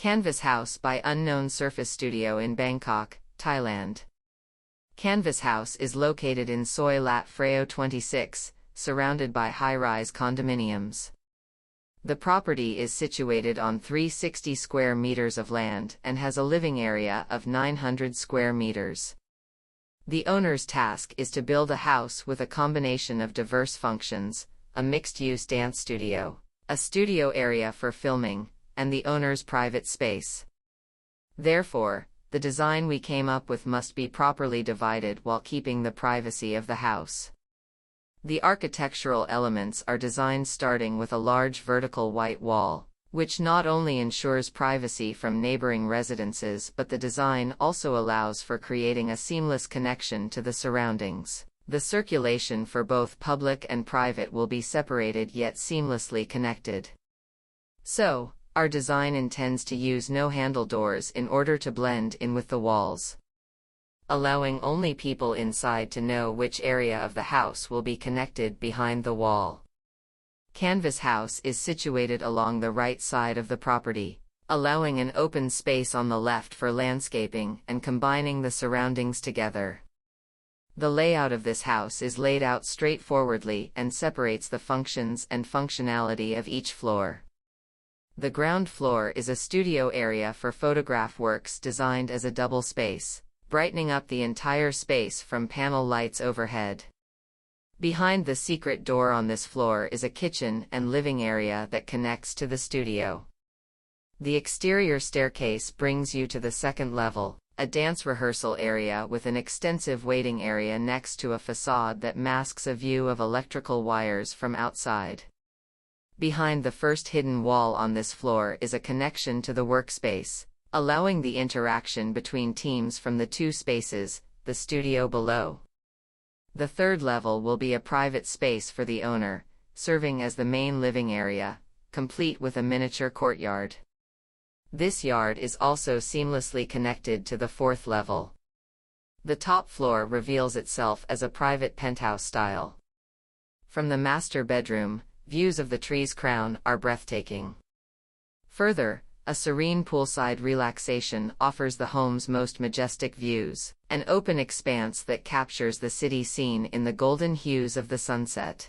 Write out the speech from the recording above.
Canvas House by Unknown Surface Studio in Bangkok, Thailand. Canvas House is located in Soi Lat Phrao 26, surrounded by high-rise condominiums. The property is situated on 360 square meters of land and has a living area of 900 square meters. The owner's task is to build a house with a combination of diverse functions: a mixed-use dance studio, a studio area for filming, and the owner's private space. Therefore, the design we came up with must be properly divided while keeping the privacy of the house. The architectural elements are designed starting with a large vertical white wall, which not only ensures privacy from neighboring residences, but the design also allows for creating a seamless connection to the surroundings. The circulation for both public and private will be separated yet seamlessly connected. So, our design intends to use no-handle doors in order to blend in with the walls, allowing only people inside to know which area of the house will be connected behind the wall. Canvas House is situated along the right side of the property, allowing an open space on the left for landscaping and combining the surroundings together. The layout of this house is laid out straightforwardly and separates the functions and functionality of each floor. The ground floor is a studio area for photograph works designed as a double space, brightening up the entire space from panel lights overhead. Behind the secret door on this floor is a kitchen and living area that connects to the studio. The exterior staircase brings you to the second level, a dance rehearsal area with an extensive waiting area next to a facade that masks a view of electrical wires from outside. Behind the first hidden wall on this floor is a connection to the workspace, allowing the interaction between teams from the two spaces, the studio below. The third level will be a private space for the owner, serving as the main living area, complete with a miniature courtyard. This yard is also seamlessly connected to the fourth level. The top floor reveals itself as a private penthouse style. From the master bedroom, views of the tree's crown are breathtaking. Further, a serene poolside relaxation offers the home's most majestic views, an open expanse that captures the city scene in the golden hues of the sunset.